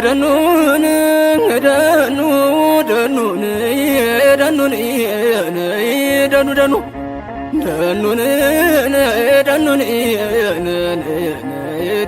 ደኑን ደኑ ደኑን ደኑን ደኑ ደኑ ደኑን ደኑን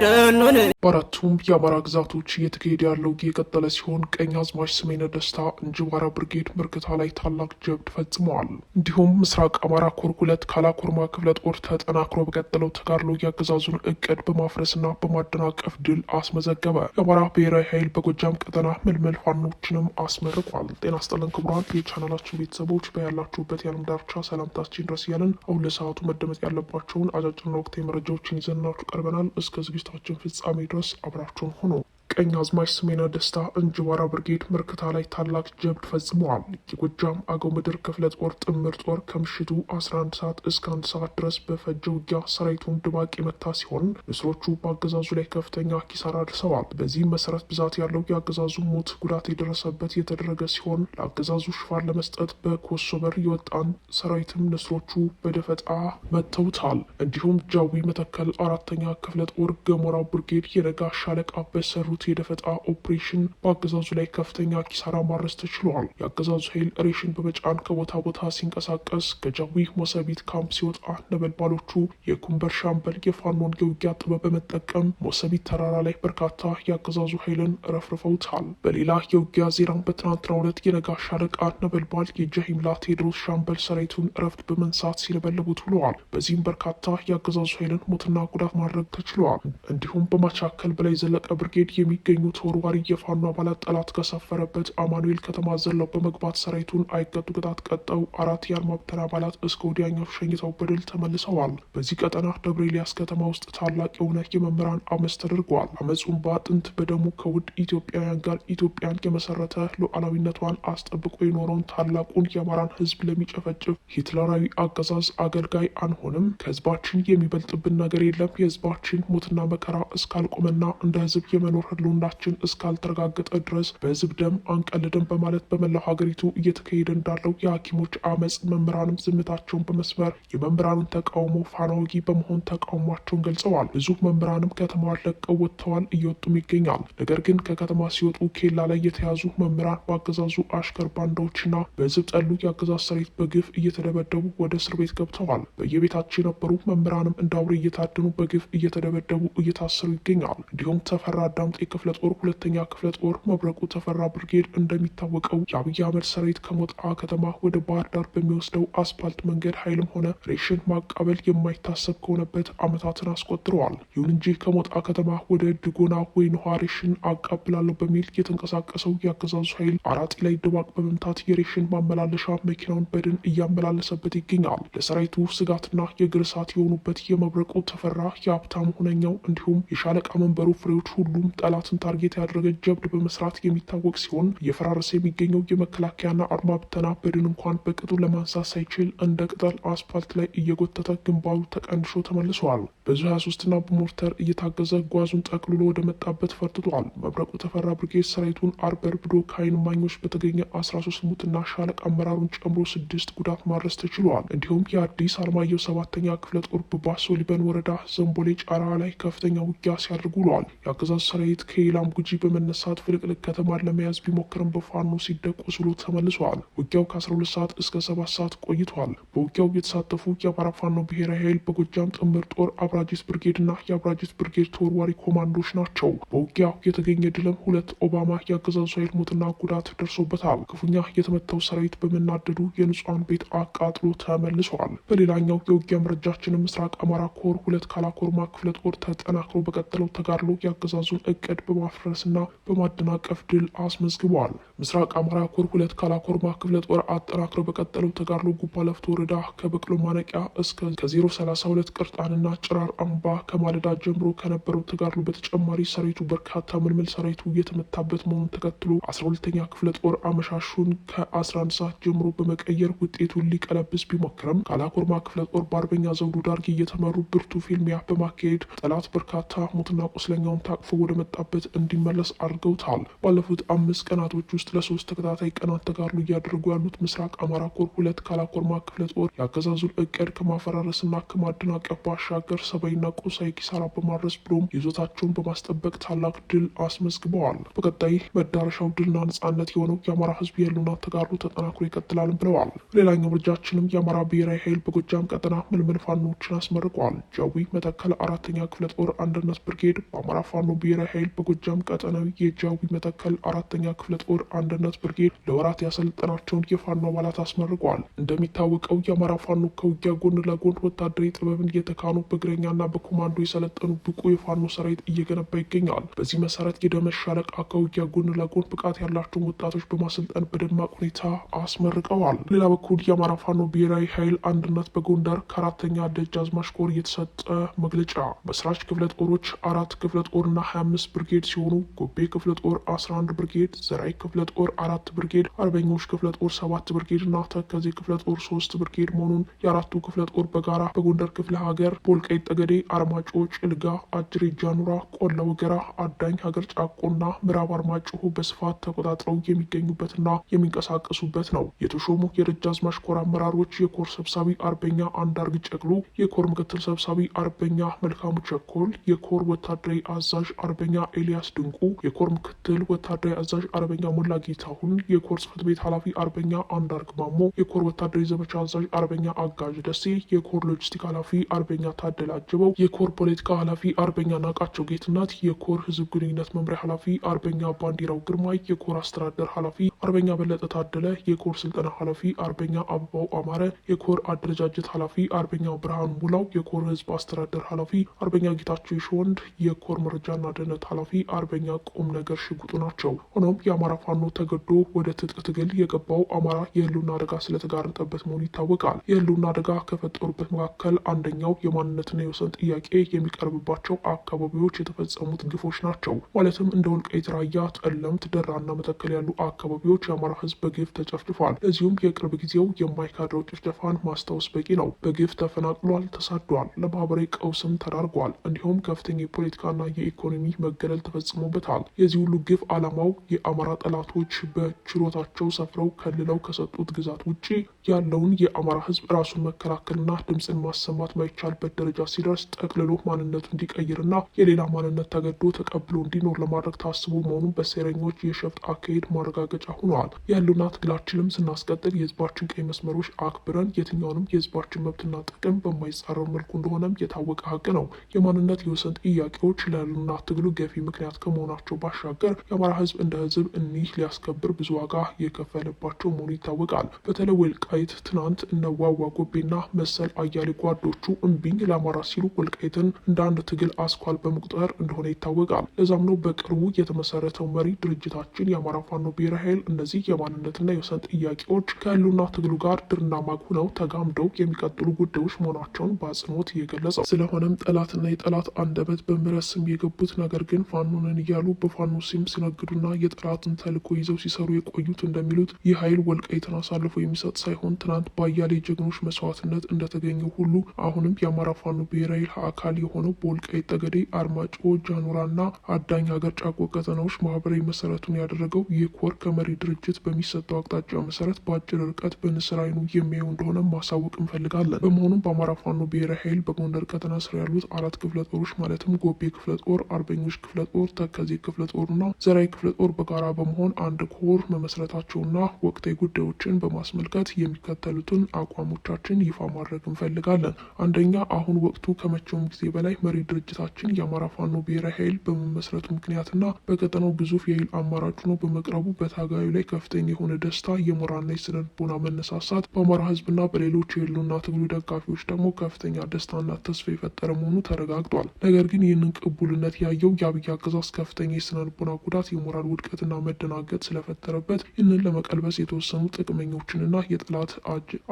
ደኑን በአራቱም የአማራ ግዛቶች እየተካሄደ ያለው የቀጠለ ሲሆን ቀኛዝማች ስሜነ ደስታ እንጅባራ ብርጌድ ምርክታ ላይ ታላቅ ጀብድ ፈጽመዋል። እንዲሁም ምስራቅ አማራ ኮር 2 ካላኮርማ ክፍለ ጦር ተጠናክሮ በቀጠለው ተጋድሎ የአገዛዙን እቅድ በማፍረስና በማደናቀፍ ድል አስመዘገበ። የአማራ ብሔራዊ ኃይል በጎጃም ቀጠና ምልምል ፋኖችንም አስመርቋል። ጤና ይስጥልን ክቡራን የቻናላችን ቤተሰቦች በያላችሁበት የዓለም ዳርቻ ሰላምታችን ድረስ እያለን አሁን ለሰዓቱ መደመጥ ያለባቸውን አጫጭርና ወቅታዊ መረጃዎችን ይዘንላችሁ ቀርበናል። እስከ ዝግጅታችን ፍጻሜ ድረስ አብራችሁን ሁኑ። ቀኛዝማች ስሜነ ደስታ እንጅባራ ብርጌድ ምርክታ ላይ ታላቅ ጀብድ ፈጽመዋል። የጎጃም አገው ምድር ክፍለ ጦር ጥምር ጦር ከምሽቱ 11 ሰዓት እስከ 1 ሰዓት ድረስ በፈጀ ውጊያ ሰራዊቱን ድባቅ የመታ ሲሆን ንስሮቹ በአገዛዙ ላይ ከፍተኛ ኪሳራ አድርሰዋል። በዚህም መሰረት ብዛት ያለው የአገዛዙ ሞት ጉዳት የደረሰበት የተደረገ ሲሆን ለአገዛዙ ሽፋን ለመስጠት በኮሶበር የወጣን ሰራዊትም ንስሮቹ በደፈጣ መተውታል። እንዲሁም ጃዊ መተከል 4ኛ ክፍለ ጦር ገሞራው ብርጌድ የነጋ ሻለቃ በሰሩት የደፈጣ ኦፕሬሽን በአገዛዙ ላይ ከፍተኛ ኪሳራ ማድረስ ተችሏል። የአገዛዙ ኃይል ሬሽን በመጫን ከቦታ ቦታ ሲንቀሳቀስ ከጃዊ ሞሰቢት ካምፕ ሲወጣ ነበልባሎቹ የኩምበር ሻምበል የፋኖን የውጊያ ጥበብ በመጠቀም ሞሰቢት ተራራ ላይ በርካታ የአገዛዙ ኃይልን ረፍርፈውታል። በሌላ የውጊያ ዜና በትናንትናው ዕለት የነጋ ሻለቃ ነበልባል የጃሂምላ ቴዎድሮስ ሻምበል ሰራዊቱን እረፍት በመንሳት ሲለበለቡት ውለዋል። በዚህም በርካታ የአገዛዙ ኃይልን ሞትና ጉዳት ማድረግ ተችሏል። እንዲሁም በማቻከል በላይ ዘለቀ ብርጌድ የሚገኙ ተወርዋሪ የፋኖ አባላት ጠላት ከሰፈረበት አማኑኤል ከተማ ዘለው በመግባት ሰራዊቱን አይቀጡ ቅጣት ቀጠው 4 የአድማ ብተና አባላት እስከ ወዲያኛው ሸኝተው በድል ተመልሰዋል። በዚህ ቀጠና ደብረ ኤልያስ ከተማ ውስጥ ታላቅ የሆነ የመምህራን አመፅ ተደርገዋል። አመፁን በአጥንት በደሙ ከውድ ኢትዮጵያውያን ጋር ኢትዮጵያን የመሰረተ ሉዓላዊነቷን አስጠብቆ የኖረውን ታላቁን የአማራን ሕዝብ ለሚጨፈጭፍ ሂትለራዊ አገዛዝ አገልጋይ አንሆንም፣ ከህዝባችን የሚበልጥብን ነገር የለም፣ የህዝባችን ሞትና መከራ እስካልቆመና እንደ ህዝብ የመኖር ህልውናችን እስካልተረጋገጠ ድረስ በህዝብ ደም አንቀልድም በማለት በመላው ሀገሪቱ እየተካሄደ እንዳለው የሐኪሞች አመፅ መምህራንም ዝምታቸውን በመስበር የመምህራንን ተቃውሞ ፋና ወጊ በመሆን ተቃውሟቸውን ገልጸዋል። ብዙ መምህራንም ከተማ ለቀው ወጥተዋል፣ እየወጡም ይገኛል። ነገር ግን ከከተማ ሲወጡ ኬላ ላይ የተያዙ መምህራን በአገዛዙ አሽከር ባንዳዎችና በህዝብ ጠሉ የአገዛዝ ሰራዊት በግፍ እየተደበደቡ ወደ እስር ቤት ገብተዋል። በየቤታቸው የነበሩ መምህራንም እንደ አውሬ እየታደኑ በግፍ እየተደበደቡ እየታሰሩ ይገኛል። እንዲሁም ተፈራ ዳምጤ ክፍለ ጦር 2ኛ ክፍለ ጦር መብረቁ ተፈራ ብርጌድ እንደሚታወቀው የአብይ አህመድ ሰራዊት ከሞጣ ከተማ ወደ ባህር ዳር በሚወስደው አስፓልት መንገድ ኃይልም ሆነ ሬሽን ማቃበል የማይታሰብ ከሆነበት ዓመታትን አስቆጥረዋል። ይሁን እንጂ ከሞጣ ከተማ ወደ ድጎና ወይን ውሃ ሬሽን አቃብላለሁ በሚል የተንቀሳቀሰው የአገዛዙ ኃይል አራጢ ላይ ድባቅ በመምታት የሬሽን ማመላለሻ መኪናውን በድን እያመላለሰበት ይገኛል። ለሰራዊቱ ስጋትና የእግር እሳት የሆኑበት የመብረቁ ተፈራ የሀብታሙ ሁነኛው እንዲሁም የሻለቃ መንበሩ ፍሬዎች ሁሉም ጠላትን ታርጌት ያደረገ ጀብድ በመስራት የሚታወቅ ሲሆን እየፈራረሰ የሚገኘው የመከላከያና አድማ ብተና በድን እንኳን በቅጡ ለማንሳት ሳይችል እንደ ቅጠል አስፓልት ላይ እየጎተተ ግንባሩ ተቀንሾ ተመልሰዋል። በዙ 23ና በሞርተር እየታገዘ ጓዙን ጠቅልሎ ወደ መጣበት ፈርጥቷል። መብረቁ ተፈራ ብርጌድ ሰራዊቱን አርበርብዶ ከዓይን እማኞች በተገኘ 13 ሙትና ሻለቃ አመራሩን ጨምሮ 6 ጉዳት ማድረስ ተችሏል። እንዲሁም የአዲስ አለማየሁ 7ኛ ክፍለ ጦር በባሶ ሊበን ወረዳ ዘንቦሌ ጫራ ላይ ከፍተኛ ውጊያ ሲያደርጉ ውለዋል። የአገዛዙ ሰራዊት ከኢላም ጉጂ በመነሳት ፍልቅልቅ ከተማን ለመያዝ ቢሞክርም በፋኖ ሲደቆስ ብሎ ተመልሰዋል። ውጊያው ከ12 ሰዓት እስከ 7 ሰዓት ቆይቷል። በውጊያው የተሳተፉ የአማራ ፋኖ ብሔራዊ ኃይል በጎጃም ጥምር ጦር አብራጂት ብርጌድና የአብራጂት ብርጌድ ተወርዋሪ ኮማንዶች ናቸው። በውጊያው የተገኘ ድልም 2 ኦባማ የአገዛዙ ኃይል ሞትና ጉዳት ደርሶበታል። ክፉኛ የተመታው ሰራዊት በመናደዱ የንጹሐን ቤት አቃጥሎ ተመልሰዋል። በሌላኛው የውጊያ መረጃችንም ምስራቅ አማራ ኮር 2 ካላኮርማ ክፍለ ጦር ተጠናክሮ በቀጠለው ተጋድሎ የአገዛዙን እቅድ በማፍረስና በማደናቀፍ ድል አስመዝግበዋል። ምስራቅ አማራ ኮር 2 ካላኮርማ ክፍለ ጦር አጠናክረው በቀጠለው ተጋድሎ ጉባ ለፍቶ ወረዳ ከበቅሎ ማነቂያ እስከ ከ032 ቅርጣንና ጭራር አምባ ከማለዳ ጀምሮ ከነበረው ተጋድሎ በተጨማሪ ሰራዊቱ በርካታ ምልምል ሰራዊቱ እየተመታበት መሆኑን ተከትሎ 12ኛ ክፍለ ጦር አመሻሹን ከ11 ሰዓት ጀምሮ በመቀየር ውጤቱን ሊቀለብስ ቢሞክርም ካላኮርማ ክፍለ ጦር በአርበኛ ዘውዱ ዳርጌ እየተመሩ ብርቱ ፊልሚያ በማካሄድ ጠላት በርካታ ሞትና ቁስለኛውን ታቅፎ ወደ መጣ ከተመታበት እንዲመለስ አድርገውታል። ባለፉት 5 ቀናቶች ውስጥ ለ3 ተከታታይ ቀናት ተጋድሎ እያደረጉ ያሉት ምስራቅ አማራ ኮር 2 ካላኮርማ ክፍለ ጦር የአገዛዙን እቅድ ከማፈራረስና ከማደናቀፍ ባሻገር ሰብአዊና ቁሳዊ ኪሳራ በማድረስ ብሎም ይዞታቸውን በማስጠበቅ ታላቅ ድል አስመዝግበዋል። በቀጣይ መዳረሻው ድልና ነጻነት የሆነው የአማራ ህዝብ የህልውና ተጋድሎ ተጠናክሮ ይቀጥላል ብለዋል። ሌላኛው ምርጫችንም የአማራ ብሔራዊ ኃይል በጎጃም ቀጠና ምልምል ፋኖችን አስመርቋል። ጃዊ መተከል 4ኛ ክፍለ ጦር አንድነት ብርጌድ በአማራ ፋኖ ብሔራዊ ኃይል በጎጃም ቀጠናዊ የጃዊ መተከል 4ኛ ክፍለ ጦር አንድነት ብርጌድ ለወራት ያሰለጠናቸውን የፋኖ አባላት አስመርቋል። እንደሚታወቀው የአማራ ፋኖ ከውጊያ ጎን ለጎን ወታደራዊ ጥበብን እየተካኑ በእግረኛና በኮማንዶ የሰለጠኑ ብቁ የፋኖ ሰራዊት እየገነባ ይገኛል። በዚህ መሰረት የደመሽ ሻለቃ ከውጊያ ጎን ለጎን ብቃት ያላቸውን ወጣቶች በማሰልጠን በደማቅ ሁኔታ አስመርቀዋል። ሌላ በኩል የአማራ ፋኖ ብሔራዊ ኃይል አንድነት በጎንደር ከ4ኛ ደጃዝማች ኮር የተሰጠ መግለጫ መስራች ክፍለ ጦሮች 4 ክፍለ ጦርና 25 ብርጌድ ሲሆኑ ጎቤ ክፍለ ጦር 11 ብርጌድ፣ ዘራይ ክፍለ ጦር 4 ብርጌድ፣ አርበኞች ክፍለ ጦር 7 ብርጌድ እና ተከዜ ክፍለ ጦር 3 ብርጌድ መሆኑን የአራቱ ክፍለ ጦር በጋራ በጎንደር ክፍለ ሀገር በወልቃይት ጠገዴ፣ አርማጮ፣ ጭልጋ፣ አጅሬ ጃኑራ፣ ቆላ ወገራ፣ አዳኝ ሀገር ጫቆና ምዕራብ አርማጭሆ በስፋት ተቆጣጥረው የሚገኙበትና የሚንቀሳቀሱበት ነው። የተሾሙ የደጃዝማች ኮር አመራሮች የኮር ሰብሳቢ አርበኛ አንዳርግ ጨቅሉ፣ የኮር ምክትል ሰብሳቢ አርበኛ መልካሙ ቸኮል፣ የኮር ወታደራዊ አዛዥ አርበኛ ኤልያስ ድንቁ፣ የኮር ምክትል ወታደራዊ አዛዥ አርበኛ ሞላ ጌታሁን፣ የኮር ጽሕፈት ቤት ኃላፊ አርበኛ አንዳርግ ማሞ፣ የኮር ወታደራዊ ዘመቻ አዛዥ አርበኛ አጋዥ ደሴ፣ የኮር ሎጂስቲክ ኃላፊ አርበኛ ታደለ አጅበው፣ የኮር ፖለቲካ ኃላፊ አርበኛ ናቃቸው ጌትናት፣ የኮር ህዝብ ግንኙነት መምሪያ ኃላፊ አርበኛ ባንዲራው ግርማይ፣ የኮር አስተዳደር ኃላፊ አርበኛ በለጠ ታደለ፣ የኮር ስልጠና ኃላፊ አርበኛ አበባው አማረ፣ የኮር አደረጃጀት ኃላፊ አርበኛ ብርሃኑ ሙላው፣ የኮር ህዝብ አስተዳደር ኃላፊ አርበኛ ጌታቸው ይሽወንድ፣ የኮር መረጃና ደህንነት ኃላፊ አርበኛ ቁም ነገር ሽጉጡ ናቸው። ሆኖም የአማራ ፋኖ ተገዶ ወደ ትጥቅ ትግል የገባው አማራ የህልውና አደጋ ስለተጋረጠበት መሆኑ ይታወቃል። የህልውና አደጋ ከፈጠሩበት መካከል አንደኛው የማንነትና የወሰን ጥያቄ የሚቀርብባቸው አካባቢዎች የተፈጸሙት ግፎች ናቸው። ማለትም እንደ ወልቃይት፣ ራያ፣ ጠለምት፣ ደራና መተከል ያሉ አካባቢዎች የአማራ ህዝብ በግፍ ተጨፍጭፏል። ለዚሁም የቅርብ ጊዜው የማይካድራው ጭፍጨፋን ማስታወስ በቂ ነው። በግፍ ተፈናቅሏል፣ ተሳዷል፣ ለማህበራዊ ቀውስም ተዳርጓል። እንዲሁም ከፍተኛ የፖለቲካና የኢኮኖሚ መገለል ተፈጽሞበታል። የዚህ ሁሉ ግፍ ዓላማው የአማራ ጠላቶች በችሎታቸው ሰፍረው ከልለው ከሰጡት ግዛት ውጭ ያለውን የአማራ ህዝብ ራሱን መከላከልና ድምፅን ማሰማት ማይቻልበት ደረጃ ሲደርስ ጠቅልሎ ማንነቱ እንዲቀይርና የሌላ ማንነት ተገዶ ተቀብሎ እንዲኖር ለማድረግ ታስቦ መሆኑን በሴረኞች የሸፍጥ አካሄድ ማረጋገጫ ሆነዋል። የህልውና ትግላችንም ስናስቀጥል የህዝባችን ቀይ መስመሮች አክብረን የትኛውንም የህዝባችን መብትና ጥቅም በማይጻረር መልኩ እንደሆነም የታወቀ ሀቅ ነው። የማንነት የወሰን ጥያቄዎች ለህልውና ትግሉ ገፊ ምክንያት ከመሆናቸው ባሻገር የአማራ ህዝብ እንደ ህዝብ እኒህ ሊያስከብር ብዙ ዋጋ የከፈለባቸው መሆኑ ይታወቃል። በተለይ ወልቃይት ትናንት እነ ዋዋ ጎቤና መሰል አያሌ ጓዶቹ እምቢኝ ለአማራ ሲሉ ወልቃይትን እንደ አንድ ትግል አስኳል በመቁጠር እንደሆነ ይታወቃል። ለዛም ነው በቅርቡ የተመሰረተው መሪ ድርጅታችን የአማራ ፋኖ ብሔራዊ ኃይል እነዚህ የማንነትና የወሰን ጥያቄዎች ከህልውና ትግሉ ጋር ድርና ማግ ሆነው ተጋምደው የሚቀጥሉ ጉዳዮች መሆናቸውን በአጽንኦት የገለጸው። ስለሆነም ጠላትና የጠላት አንደበት በምህረት ስም የገቡት ነገር ግን ፋኖንን እያሉ በፋኖ ስም ሲነግዱና የጠላትን ተልዕኮ ይዘው ሲሰሩ የቆዩት እንደሚሉት ይህ ኃይል ወልቃይትን አሳልፎ የሚሰጥ ሳይሆን ትናንት በአያሌ ጀግኖች መስዋዕትነት እንደተገኘው ሁሉ አሁንም የአማራ ፋኖ ብሔራዊ አካል የሆነው በወልቃይት ጠገዴ፣ አርማጭሆ፣ ጃኑራና አዳኝ ሀገር ጫቆ ቀጠናዎች ማህበራዊ መሰረቱን ያደረገው ይህ ኮር ከመሪ ድርጅት በሚሰጠው አቅጣጫ መሰረት በአጭር ርቀት በንስር አይኑ የሚያዩ እንደሆነ ማሳወቅ እንፈልጋለን። በመሆኑም በአማራ ፋኖ ብሔራዊ ኃይል በጎንደር ቀጠና ስር ያሉት 4 ክፍለ ጦሮች ማለትም ጎቤ ክፍለ ጦር፣ አርበኞች ክፍለ ጦር፣ ተከዜ ክፍለ ጦርና ዘራይ ክፍለ ጦር በጋራ በመሆን አንድ ኮር መመስረታቸውና ወቅታዊ ጉዳዮችን በማስመልከት የሚከተሉትን አቋሞቻችን ይፋ ማድረግ እንፈልጋለን። አንደኛ፣ አሁን ወቅቱ ከመቼውም ጊዜ በላይ መሪ ድርጅታችን የአማራ ፋኖ ብሔራዊ ኃይል በመመስረቱ ምክንያትና በቀጠናው ግዙፍ የኃይል አማራጭ ሆኖ በመቅረቡ በታጋዩ ላይ ከፍተኛ የሆነ ደስታ፣ የሞራልና የስነ ልቦና መነሳሳት በአማራ ህዝብና በሌሎች የህልውና ትግሉ ደጋፊዎች ደግሞ ከፍተኛ ደስታና ተስፋ የፈጠረ መሆኑ ተረጋግጧል። ነገር ግን ይህንን ቅቡልነት ያየው የአብይ አገዛዝ ከፍተኛ የስነ ልቦና ጉዳት፣ የሞራል ውድቀትና መደናገጥ ስለፈጠረበት ይህንን ለመቀልበስ የተወሰኑ ጥቅመኞችንና የጠላት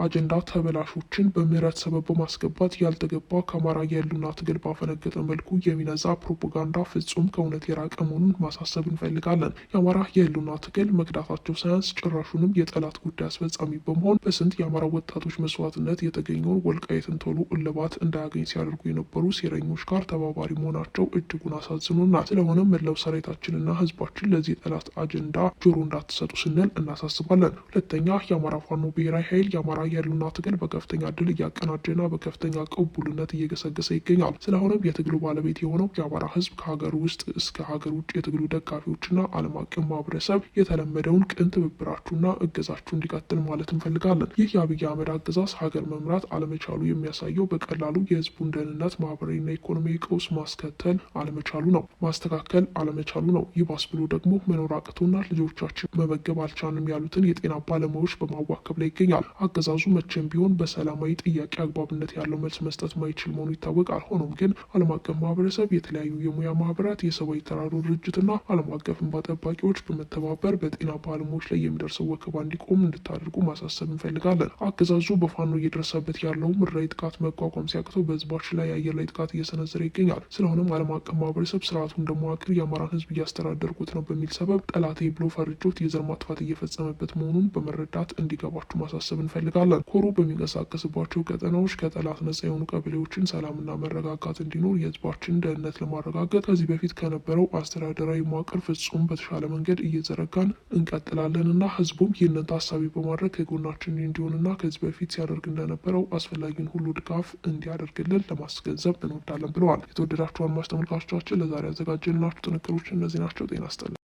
አጀንዳ ተበላሾችን በምህረት ሰበብ በማስገባት ያልተገባ ከአማራ የህልውና ትግል ባፈነገጠ መልኩ የሚነዛ ፕሮፓጋንዳ ፍጹም ከእውነት የራቀ መሆኑን ማሳሰብ እንፈልጋለን። የአማራ የህልውና ትግል መክዳታቸው ሳያንስ ጭራሹንም የጠላት ጉዳይ አስፈጻሚ በመሆን በስንት የአማራ ወጣቶች መስዋዕትነት የተገኘውን ወልቃይትን ቶሎ እልባት እንዳያገኝ ሲያደርጉ የነበሩ ሴረኞች ጋር ተባባሪ መሆናቸው እጅጉን አሳዝኖናል። ይገኛል። ስለሆነም መላው ሰራዊታችንና ህዝባችን ለዚህ ጠላት አጀንዳ ጆሮ እንዳትሰጡ ስንል እናሳስባለን። ሁለተኛ፣ የአማራ ፋኖ ብሔራዊ ኃይል የአማራ የህልውና ትግል በከፍተኛ ድል እያቀናጀና በከፍተኛ ቅቡልነት እየገሰገሰ ይገኛል። ስለሆነም የትግሉ ባለቤት የሆነው የአማራ ህዝብ ከሀገር ውስጥ እስከ ሀገር ውጭ የትግሉ ደጋፊዎችና ዓለም አቀፍ ማህበረሰብ የተለመደውን ቅን ትብብራችሁና እገዛችሁ እንዲቀጥል ማለት እንፈልጋለን። ይህ የአብይ አህመድ አገዛዝ ሀገር መምራት አለመቻሉ የሚያሳየው በቀላሉ የህዝቡን ደህንነት፣ ማህበራዊና ኢኮኖሚያዊ ቀውስ ማስከተል አለመቻሉ ነው፣ ማስተካከል አለመቻሉ ነው። ይባስ ብሎ ደግሞ መኖር አቅቶና ልጆቻችን መመገብ አልቻልንም ያሉትን የጤና ባለሙያዎች በማዋከብ ላይ ይገኛል። አገዛዙ መቼም ቢሆን በሰላማዊ ጥያቄ አግባብነት ያለው መልስ መስጠት ማይችል መሆኑ ይታወቃል። ሆኖም ግን ዓለም አቀፍ ማህበረሰብ፣ የተለያዩ የሙያ ማህበራት፣ የሰብአዊ ተራድኦ ድርጅትና ዓለም አቀፍ እንባ ጠባቂዎች በመተባበር በጤና ባለሙያዎች ላይ የሚደርሰው ወከባ እንዲቆም እንድታደርጉ ማሳሰብ እንፈልጋለን። አገዛዙ በፋኖ እየደረሰበት ያለው ምድራዊ ጥቃት መቋቋም ሲያቅተው በህዝባችን ላይ የአየር ላይ ጥቃት እየሰነዘረ ይገኛል። ስለሆነም ዓለም አቀፍ ማህበረሰብ ስርዓቱ እንደመዋቅር የአማራን ህዝብ እያስተዳደርኩት ነው በሚል ሰበብ ጠላቴ ብሎ ፈርጆት የዘር ማጥፋት እየፈጸመበት መሆኑን በመረዳት እንዲገባችሁ ማሳሰብ እንፈልጋለን። ኮሩ በሚንቀሳቀስባቸው ቀጠናዎች ከጠላት ነጻ የሆኑ ቀበሌዎችን ሰላምና መረጋጋት እንዲኖር የህዝባችን ደህንነት ለማረጋገጥ ከዚህ በፊት ከነበረው አስተዳደራዊ መዋቅር ፍጹም በተሻለ መንገድ እየዘረጋን እንቀጥላለንና ህዝቡም ይህንን ታሳቢ በማድረግ ከጎናችን እንዲሆንና ከዚህ በፊት ሲያደርግ እንደነበረው አስፈላጊውን ሁሉ ድጋፍ እንዲያደርግልን ለማስገንዘብ እንወዳለን ብለዋል። የተወደዳችሁ አድማጭ ተመልካቾቻችን ለዛሬ ያዘጋጀንላችሁ ጥንቅሮች እነዚህ ናቸው። ጤና ይስጥልን።